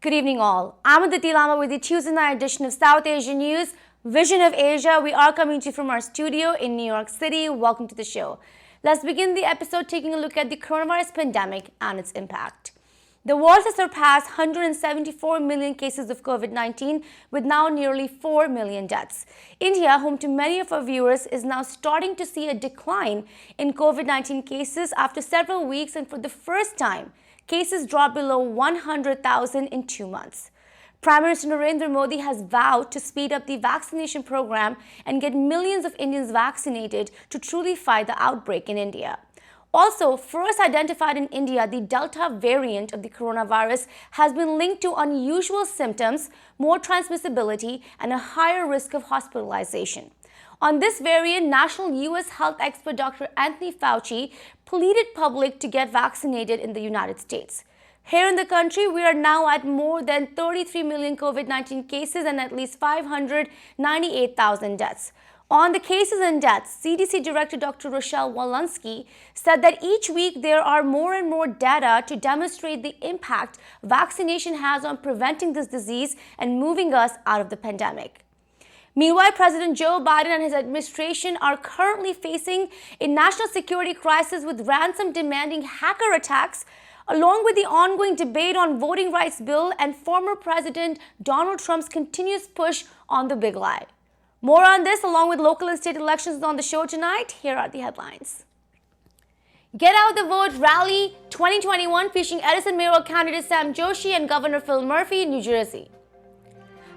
Good evening all. I'm Aditi Lama with the Tues edition of South Asia News, Vision of Asia. We are coming to you from our studio in New York City. Welcome to the show. Let's begin the episode taking a look at the coronavirus pandemic and its impact. The world has surpassed 174 million cases of COVID-19 with now nearly 4 million deaths. India, home to many of our viewers, is now starting to see a decline in COVID-19 cases after several weeks, and for the first time, cases dropped below 100,000 in 2 months. Prime Minister Narendra Modi has vowed to speed up the vaccination program and get millions of Indians vaccinated to truly fight the outbreak in India. Also, first identified in India, the Delta variant of the coronavirus has been linked to unusual symptoms, more transmissibility, and a higher risk of hospitalization. On this variant, national U.S. health expert Dr. Anthony Fauci pleaded public to get vaccinated in the United States. Here in the country, we are now at more than 33 million COVID-19 cases and at least 598,000 deaths. On the cases and deaths, CDC Director Dr. Rochelle Walensky said that each week there are more and more data to demonstrate the impact vaccination has on preventing this disease and moving us out of the pandemic. Meanwhile, President Joe Biden and his administration are currently facing a national security crisis with ransom-demanding hacker attacks, along with the ongoing debate on voting rights bill and former President Donald Trump's continuous push on the big lie. More on this, along with local and state elections, on the show tonight. Here are the headlines. Get Out the Vote Rally 2021 featuring Edison Mayoral candidate Sam Joshi and Governor Phil Murphy in New Jersey.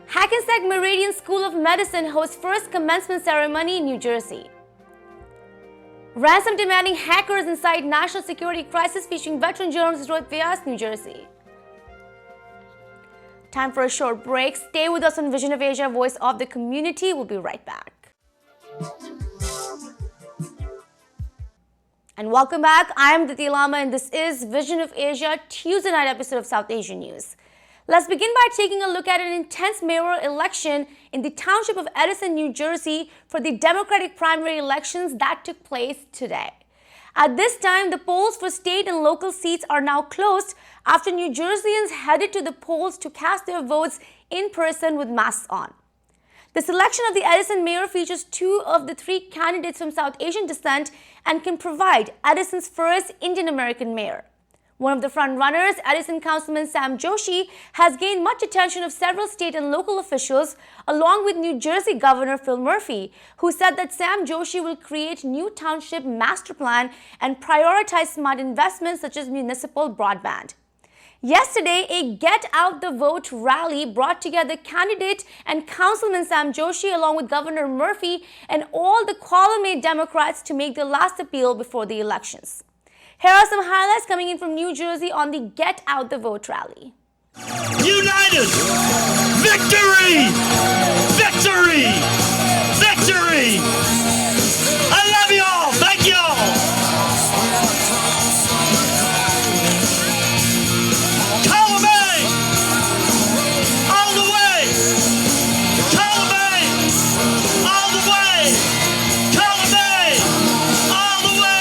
Hackensack Meridian School of Medicine hosts first commencement ceremony in New Jersey. Ransom-demanding hackers incite national security crisis featuring veteran journalist Rohit, Vyas, New Jersey. Time for a short break. Stay with us on Vision of Asia, Voice of the Community. We'll be right back. And welcome back. I am Aditi Lama and this is Vision of Asia, Tuesday night episode of South Asia News. Let's begin by taking a look at an intense mayoral election in the township of Edison, New Jersey for the Democratic primary elections that took place today. At this time, the polls for state and local seats are now closed after New Jerseyans headed to the polls to cast their votes in person with masks on. The selection of the Edison mayor features 2 of the 3 candidates from South Asian descent and can provide Edison's first Indian-American mayor. One of the front-runners, Edison Councilman Sam Joshi, has gained much attention of several state and local officials, along with New Jersey Governor Phil Murphy, who said that Sam Joshi will create new township master plan and prioritize smart investments such as municipal broadband. Yesterday, a Get Out the Vote rally brought together candidate and Councilman Sam Joshi along with Governor Murphy and all the column-mate Democrats to make their last appeal before the elections. Here are some highlights coming in from New Jersey on the Get Out the Vote rally. United! Victory! Victory! Victory! I love you all! Thank you all! Column A! All the way! Column A! All the way! Column A! All the way!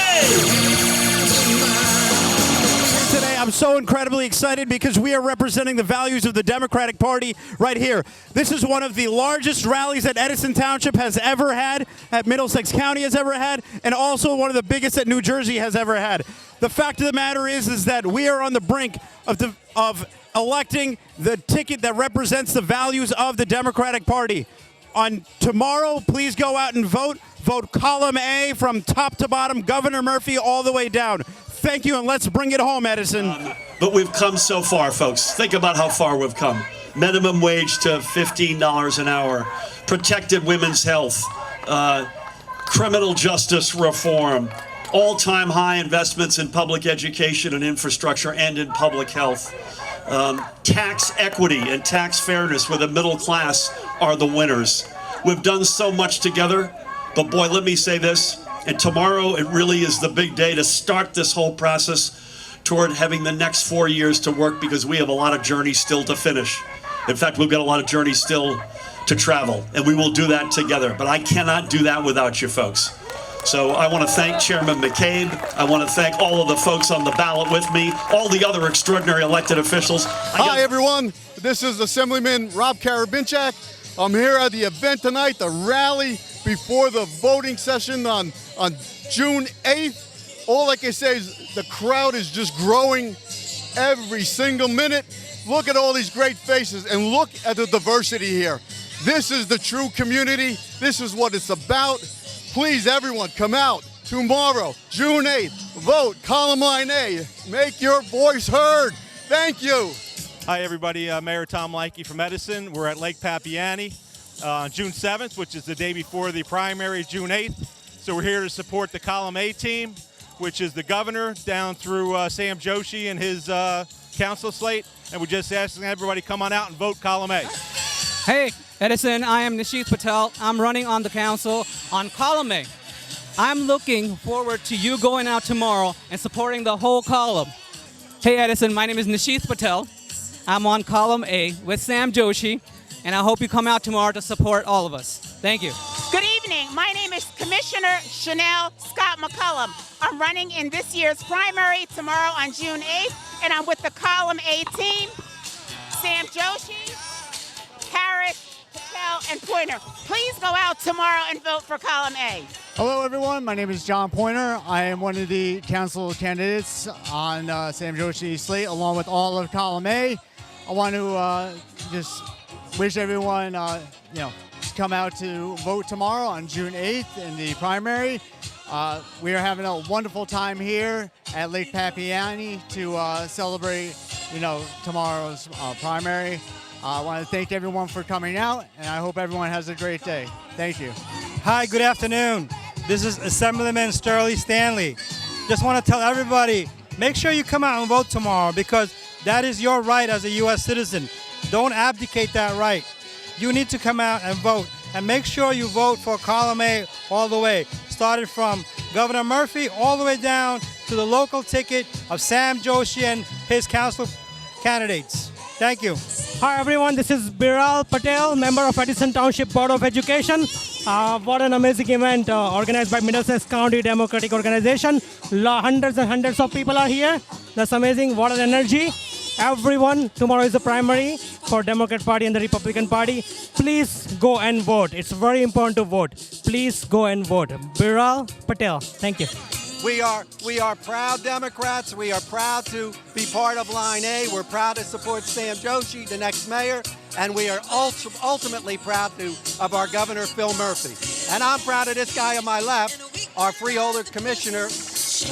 Today, I'm so incredibly excited because we are representing the values of the Democratic Party right here. This is one of the largest rallies that Edison Township has ever had, that Middlesex County has ever had, and also one of the biggest that New Jersey has ever had. The fact of the matter is that we are on the brink of electing the ticket that represents the values of the Democratic Party. On tomorrow, please go out and vote. Vote column A from top to bottom, Governor Murphy all the way down. Thank you, and let's bring it home, Edison. But we've come so far, folks. Think about how far we've come. Minimum wage to $15 an hour, protected women's health, criminal justice reform, all-time high investments in public education and infrastructure and in public health. Tax equity and tax fairness where the middle class are the winners. We've done so much together, but boy, let me say this, and tomorrow it really is the big day to start this whole process toward having the next 4 years to work, because we have a lot of journeys still to finish. In fact, we've got a lot of journeys still to travel, and we will do that together, but I cannot do that without you folks. So I want to thank Chairman McCabe. I want to thank all of the folks on the ballot with me, all the other extraordinary elected officials. Hi, everyone. This is Assemblyman Rob Karabinchak. I'm here at the event tonight, the rally before the voting session on June 8th. All I can say is the crowd is just growing every single minute. Look at all these great faces and look at the diversity here. This is the true community. This is what it's about. Please, everyone, come out tomorrow, June 8th. Vote column line A. Make your voice heard. Thank you. Hi, everybody. Mayor Tom Likey from Edison. We're at Lake Papiani on June 7th, which is the day before the primary, June 8th. So we're here to support the column A team, which is the governor down through Sam Joshi and his council slate. And we're just asking everybody come on out and vote column A. Hey, Edison, I am Nishith Patel. I'm running on the council on column A. I'm looking forward to you going out tomorrow and supporting the whole column. Hey, Edison, my name is Nishith Patel. I'm on column A with Sam Joshi, and I hope you come out tomorrow to support all of us. Thank you. Good evening. My name is Commissioner Chanel Scott McCullum. I'm running in this year's primary tomorrow on June 8th, and I'm with the column A team, Sam Joshi, Harris, Patel, and Pointer. Please go out tomorrow and vote for column A. Hello, everyone. My name is John Pointer. I am one of the council candidates on Sam Joshi's slate, along with all of column A. I want to just wish everyone, to come out to vote tomorrow on June 8th in the primary. We are having a wonderful time here at Lake Papiani to celebrate, tomorrow's primary. I want to thank everyone for coming out, and I hope everyone has a great day. Thank you. Hi, good afternoon. This is Assemblyman Sterling Stanley. Just want to tell everybody, make sure you come out and vote tomorrow, because that is your right as a U.S. citizen. Don't abdicate that right. You need to come out and vote. And make sure you vote for column A all the way, starting from Governor Murphy all the way down to the local ticket of Sam Joshi and his council candidates. Thank you. Hi everyone, this is Biral Patel, member of Edison Township Board of Education. What an amazing event organized by Middlesex County Democratic Organization. Hundreds and hundreds of people are here. That's amazing. What an energy. Everyone, tomorrow is the primary for Democrat Party and the Republican Party. Please go and vote. It's very important to vote. Please go and vote. Biral Patel. Thank you. We are proud Democrats. We are proud to be part of Line A. We're proud to support Sam Joshi, the next mayor, and we are ultimately proud of our Governor Phil Murphy. And I'm proud of this guy on my left, our Freeholder Commissioner,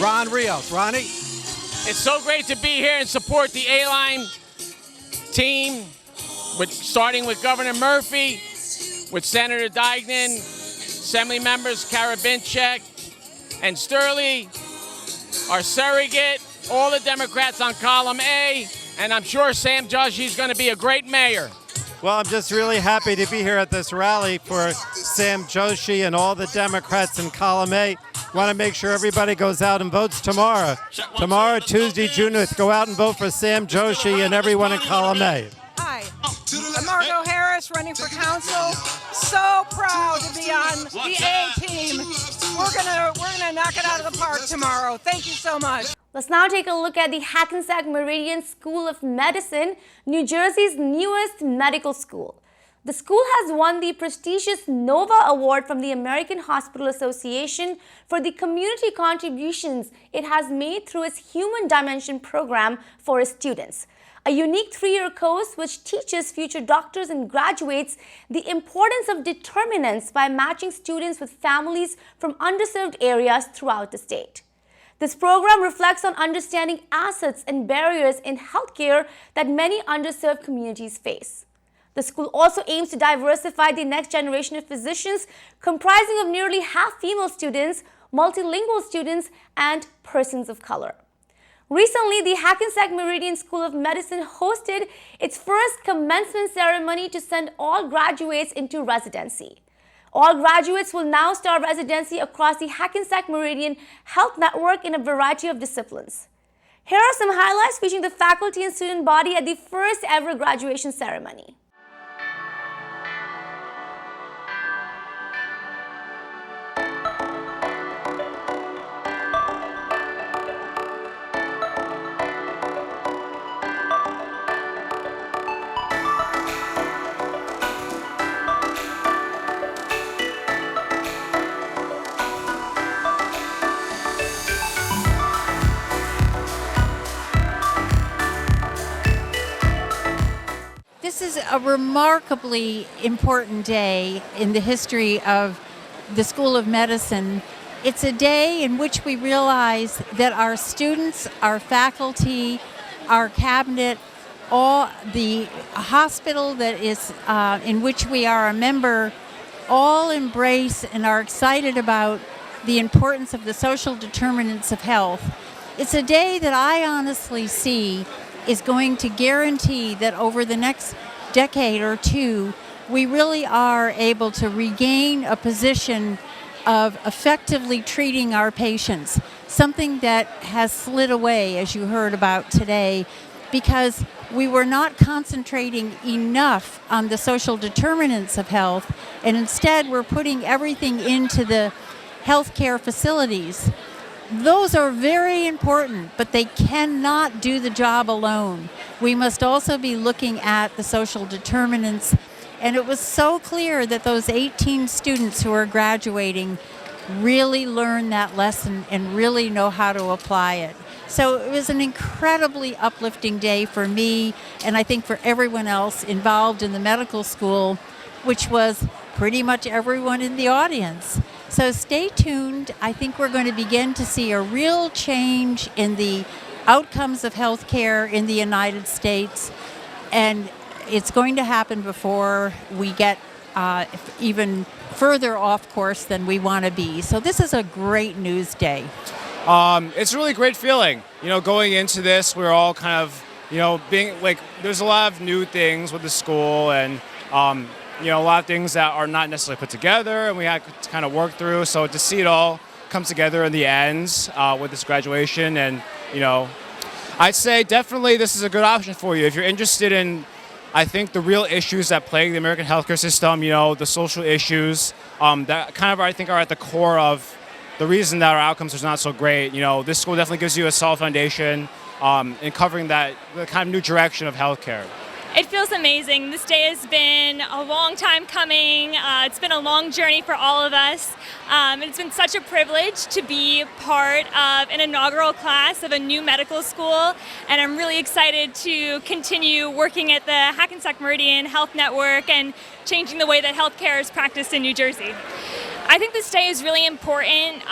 Ron Rios. Ronnie? It's so great to be here and support the A-Line team, starting with Governor Murphy, with Senator Deignan, Assembly members Karabinchak, and Sterling, our surrogate, all the Democrats on column A, and I'm sure Sam Joshi is going to be a great mayor. Well, I'm just really happy to be here at this rally for Sam Joshi and all the Democrats in column A. Want to make sure everybody goes out and votes tomorrow. Tomorrow, Tuesday, June 8th, go out and vote for Sam Joshi and everyone in column A. Hi, I'm Margot Harris, running for council. So proud to be on the A team. We're gonna knock it out of the park tomorrow. Thank you so much. Let's now take a look at the Hackensack Meridian School of Medicine, New Jersey's newest medical school. The school has won the prestigious NOVA Award from the American Hospital Association for the community contributions it has made through its Human Dimension program for its students. A unique 3-year course which teaches future doctors and graduates the importance of determinants by matching students with families from underserved areas throughout the state. This program reflects on understanding assets and barriers in healthcare that many underserved communities face. The school also aims to diversify the next generation of physicians, comprising of nearly half female students, multilingual students, and persons of color. Recently, the Hackensack Meridian School of Medicine hosted its first commencement ceremony to send all graduates into residency. All graduates will now start residency across the Hackensack Meridian Health Network in a variety of disciplines. Here are some highlights featuring the faculty and student body at the first ever graduation ceremony. This is a remarkably important day in the history of the School of Medicine. It's a day in which we realize that our students, our faculty, our cabinet, all the hospital that is in which we are a member, all embrace and are excited about the importance of the social determinants of health. It's a day that I honestly see is going to guarantee that over the next decade or two, we really are able to regain a position of effectively treating our patients, something that has slid away, as you heard about today, because we were not concentrating enough on the social determinants of health, and instead we're putting everything into the healthcare facilities. Those are very important, but they cannot do the job alone. We must also be looking at the social determinants, and it was so clear that those 18 students who are graduating really learn that lesson and really know how to apply it. So it was an incredibly uplifting day for me, and I think for everyone else involved in the medical school, which was pretty much everyone in the audience. So stay tuned. I think we're going to begin to see a real change in the outcomes of healthcare in the United States, and it's going to happen before we get even further off course than we want to be. So this is a great news day. It's a really great feeling. You know, going into this, we're all kind of, you know, being like, there's a lot of new things with the school, and you know, a lot of things that are not necessarily put together and we had to kind of work through. So to see it all come together in the end with this graduation, and, you know, I'd say definitely this is a good option for you. If you're interested in, I think, the real issues that plague the American healthcare system, you know, the social issues that kind of, I think, are at the core of the reason that our outcomes are not so great. You know, this school definitely gives you a solid foundation in covering that, the kind of new direction of healthcare. It feels amazing. This day has been a long time coming. It's been a long journey for all of us. It's been such a privilege to be part of an inaugural class of a new medical school, and I'm really excited to continue working at the Hackensack Meridian Health Network and changing the way that healthcare is practiced in New Jersey. I think this day is really important.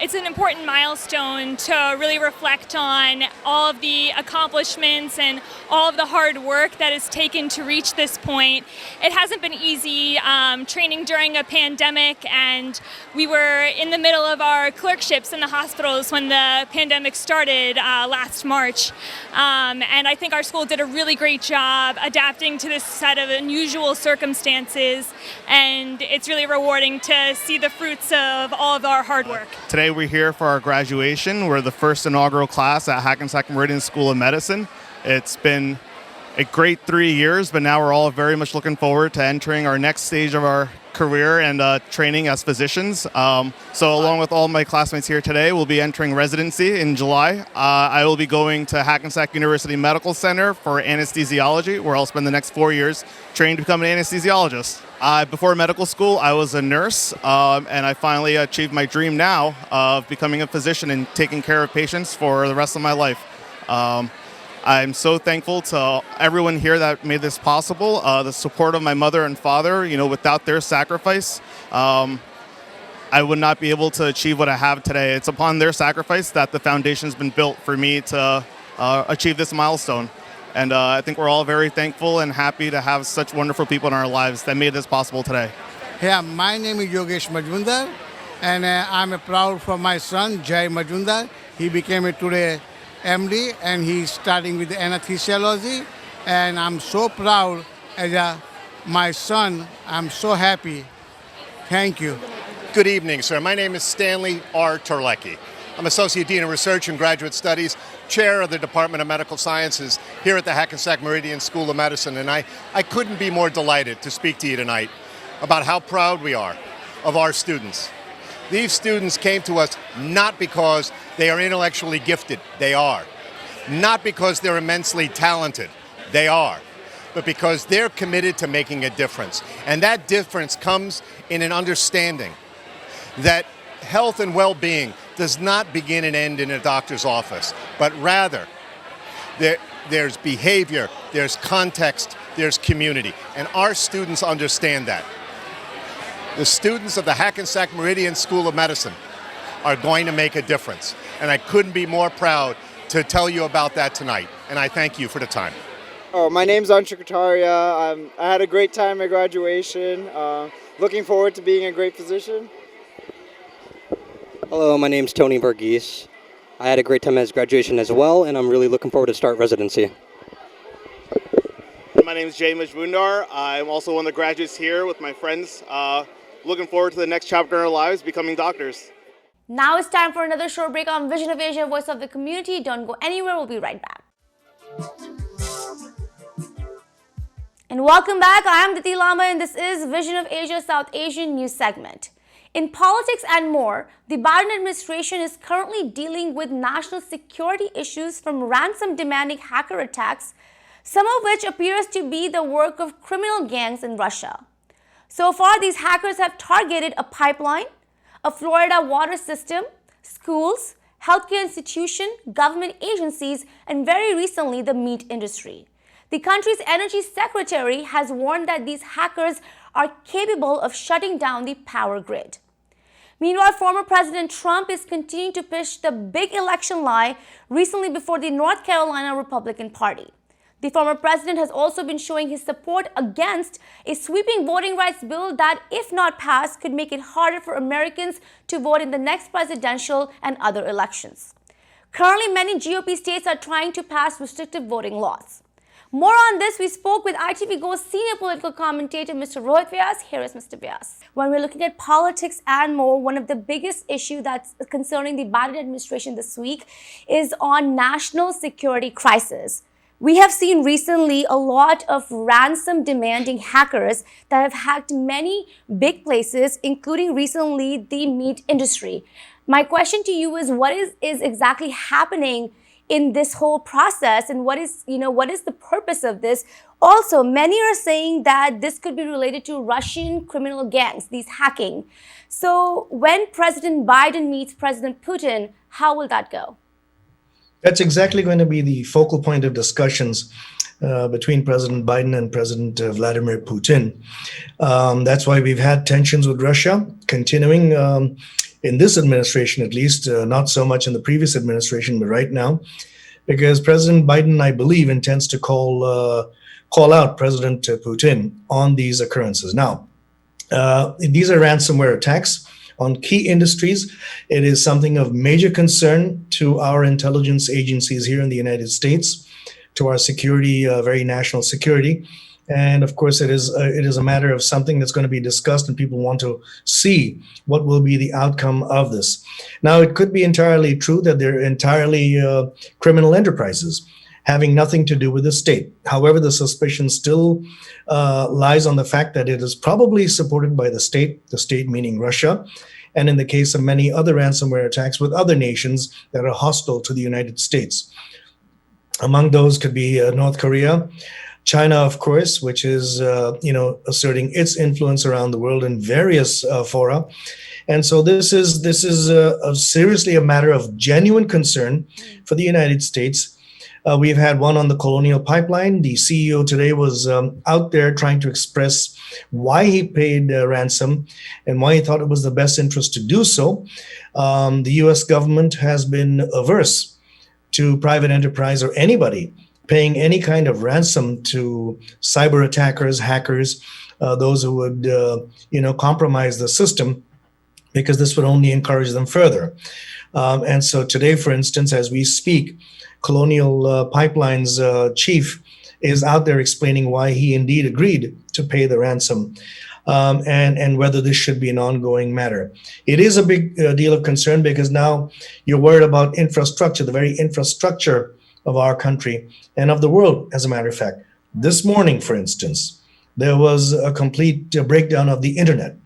It's an important milestone to really reflect on all of the accomplishments and all of the hard work that is taken to reach this point. It hasn't been easy training during a pandemic, and we were in the middle of our clerkships in the hospitals when the pandemic started last March. And I think our school did a really great job adapting to this set of unusual circumstances, and it's really rewarding to see the fruits of all of our hard work. Today we're here for our graduation. We're the first inaugural class at Hackensack Meridian School of Medicine. It's been a great 3 years, but now we're all very much looking forward to entering our next stage of our career and training as physicians. So along with all my classmates here today, we'll be entering residency in July. I will be going to Hackensack University Medical Center for anesthesiology, where I'll spend the next 4 years training to become an anesthesiologist. Before medical school, I was a nurse, and I finally achieved my dream now of becoming a physician and taking care of patients for the rest of my life. I'm so thankful to everyone here that made this possible. The support of my mother and father, you know, without their sacrifice, I would not be able to achieve what I have today. It's upon their sacrifice that the foundation has been built for me to achieve this milestone. And I think we're all very thankful and happy to have such wonderful people in our lives that made this possible today. Yeah, my name is Yogesh Majumdar, and I'm proud for my son, Jai Majumdar. He became today MD, and he's starting with anesthesiology. And I'm so proud as my son. I'm so happy. Thank you. Good evening, sir. My name is Stanley R. Terlecki. I'm Associate Dean of Research and Graduate Studies, Chair of the Department of Medical Sciences here at the Hackensack Meridian School of Medicine, and I couldn't be more delighted to speak to you tonight about how proud we are of our students. These students came to us not because they are intellectually gifted, they are. Not because they're immensely talented, they are. But because they're committed to making a difference. And that difference comes in an understanding that health and well-being does not begin and end in a doctor's office, but rather there's behavior, there's context, there's community. And our students understand that. The students of the Hackensack Meridian School of Medicine are going to make a difference. And I couldn't be more proud to tell you about that tonight. And I thank you for the time. My name's Anshu Kataria. I had a great time at graduation. Looking forward to being in a great position. Hello, my name's Tony Varghese. I had a great time at graduation as well, and I'm really looking forward to start residency. My name is Jay Majmundar. I'm also one of the graduates here with my friends. Looking forward to the next chapter in our lives, becoming doctors. Now it's time for another short break on Vision of Asia, Voice of the Community. Don't go anywhere. We'll be right back. And welcome back. I am Diti Lama, and this is Vision of Asia South Asian News segment. In politics and more, the Biden administration is currently dealing with national security issues from ransom-demanding hacker attacks, some of which appears to be the work of criminal gangs in Russia. So far, these hackers have targeted a pipeline, a Florida water system, schools, healthcare institutions, government agencies, and very recently, the meat industry. The country's energy secretary has warned that these hackers are capable of shutting down the power grid. Meanwhile, former President Trump is continuing to push the big election lie recently before the North Carolina Republican Party. The former president has also been showing his support against a sweeping voting rights bill that, if not passed, could make it harder for Americans to vote in the next presidential and other elections. Currently, many GOP states are trying to pass restrictive voting laws. More on this, we spoke with ITV Go's senior political commentator, Mr. Rohit Vyas. Here is Mr. Vyas. When we're looking at politics and more, one of the biggest issues that's concerning the Biden administration this week is on national security crisis. We have seen recently a lot of ransom-demanding hackers that have hacked many big places, including recently the meat industry. My question to you is, what is exactly happening in this whole process, and what is the purpose of this? Also, many are saying that this could be related to Russian criminal gangs, these hacking. So when President Biden meets President Putin, how will that go? That's exactly going to be the focal point of discussions between President Biden and President Vladimir Putin. That's why we've had tensions with Russia continuing in this administration, at least, not so much in the previous administration, but right now, because President Biden, I believe, intends to call out President Putin on these occurrences. Now, these are ransomware attacks on key industries. It is something of major concern to our intelligence agencies here in the United States, to our security, very national security. And of course, it is a matter of something that's going to be discussed, and people want to see what will be the outcome of this. Now, it could be entirely true that they're entirely criminal enterprises having nothing to do with the state. However, the suspicion still lies on the fact that it is probably supported by the state meaning Russia, and in the case of many other ransomware attacks with other nations that are hostile to the United States. Among those could be North Korea, China, of course, which is, asserting its influence around the world in various fora. And so this is seriously a matter of genuine concern for the United States, We've had one on the Colonial Pipeline. The CEO today was out there trying to express why he paid ransom and why he thought it was the best interest to do so. The U.S. government has been averse to private enterprise or anybody paying any kind of ransom to cyber attackers, hackers, those who would, compromise the system, because this would only encourage them further. And so today, for instance, as we speak, Colonial Pipeline's chief is out there explaining why he indeed agreed to pay the ransom, and whether this should be an ongoing matter. It is a big deal of concern because now you're worried about infrastructure, the very infrastructure of our country and of the world, as a matter of fact. This morning, for instance, there was a complete breakdown of the internet.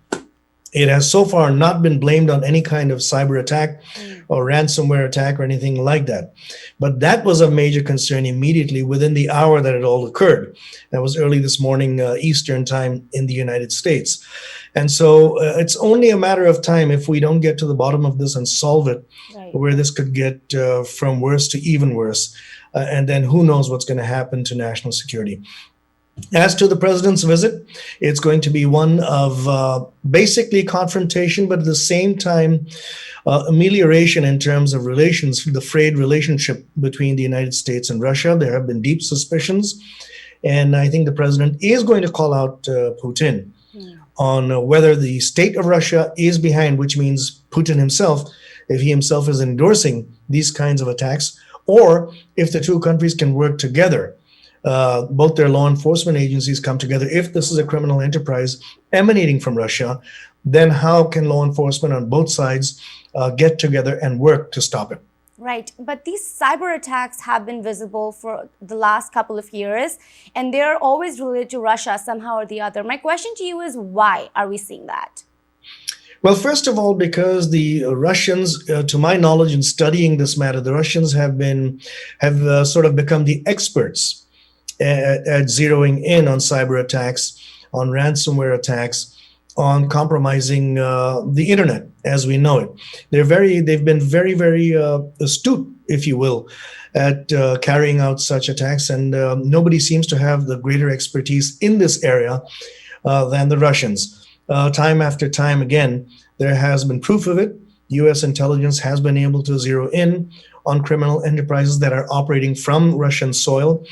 It has so far not been blamed on any kind of cyber attack or ransomware attack or anything like that. But that was a major concern immediately within the hour that it all occurred. That was early this morning, Eastern time in the United States. And so it's only a matter of time if we don't get to the bottom of this and solve it, where this could get from worse to even worse. And then who knows what's going to happen to national security. As to the president's visit, it's going to be one of basically confrontation, but at the same time, amelioration in terms of relations, the frayed relationship between the United States and Russia. There have been deep suspicions. And I think the president is going to call out Putin on whether the state of Russia is behind, which means Putin himself, if he himself is endorsing these kinds of attacks, or if the two countries can work together. Both their law enforcement agencies come together. If this is a criminal enterprise emanating from Russia, then how can law enforcement on both sides get together and work to stop it? Right, but these cyber attacks have been visible for the last couple of years, and they're always related to Russia somehow or the other. My question to you is, why are we seeing that? Well, first of all, because the Russians, to my knowledge in studying this matter, the Russians have sort of become the experts at zeroing in on cyber attacks, on ransomware attacks, on compromising the internet as we know it. They've been very, very astute, if you will, at carrying out such attacks, and nobody seems to have the greater expertise in this area than the Russians. Time after time again, there has been proof of it. U.S. intelligence has been able to zero in on criminal enterprises that are operating from Russian soil.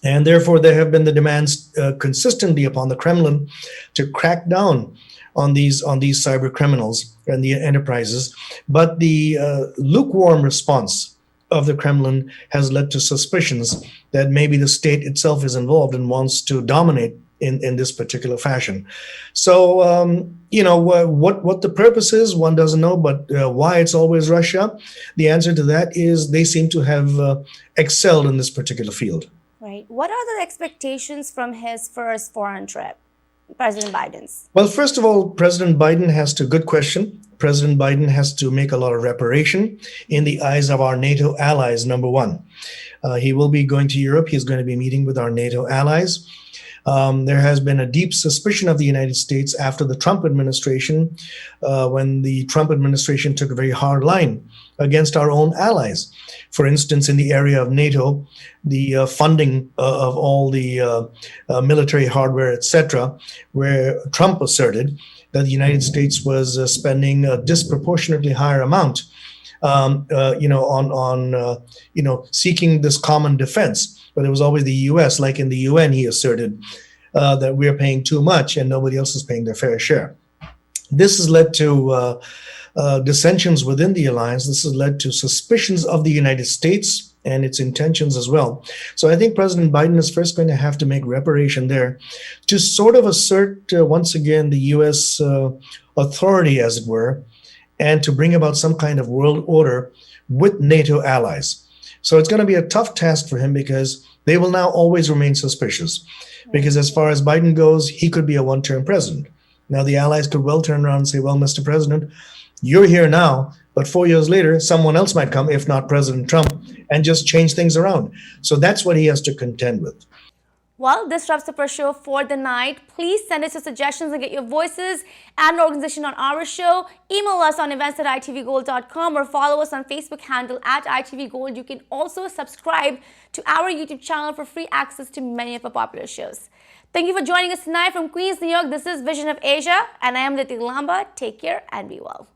And therefore, there have been the demands consistently upon the Kremlin to crack down on these cyber criminals and the enterprises. But the lukewarm response of the Kremlin has led to suspicions that maybe the state itself is involved and wants to dominate in this particular fashion. So, what the purpose is, one doesn't know, but why it's always Russia, the answer to that is they seem to have excelled in this particular field. Right. What are the expectations from his first foreign trip, President Biden's? Well, first of all, President Biden has to, good question. President Biden has to make a lot of reparation in the eyes of our NATO allies, number one. He will be going to Europe. He's going to be meeting with our NATO allies. There has been a deep suspicion of the United States after the Trump administration, when the Trump administration took a very hard line against our own allies. For instance, in the area of NATO, the funding of all the military hardware, etc., where Trump asserted that the United States was spending a disproportionately higher amount, seeking this common defense. But it was always the U.S., like in the UN, he asserted that we are paying too much and nobody else is paying their fair share. This has led to dissensions within the alliance. This has led to suspicions of the United States and its intentions as well. So I think President Biden is first going to have to make reparation there to sort of assert once again the U.S. Authority, as it were, and to bring about some kind of world order with NATO allies. So it's going to be a tough task for him because they will now always remain suspicious. Because as far as Biden goes, he could be a one-term president. Now the allies could well turn around and say, well, Mr. President, you're here now, but 4 years later, someone else might come, if not President Trump, and just change things around. So that's what he has to contend with. Well, this wraps up our show for the night. Please send us your suggestions and get your voices and organization on our show. Email us on events@itvgold.com or follow us on Facebook handle @itvgold. You can also subscribe to our YouTube channel for free access to many of our popular shows. Thank you for joining us tonight from Queens, New York. This is Vision of Asia, and I am Liti Lamba. Take care and be well.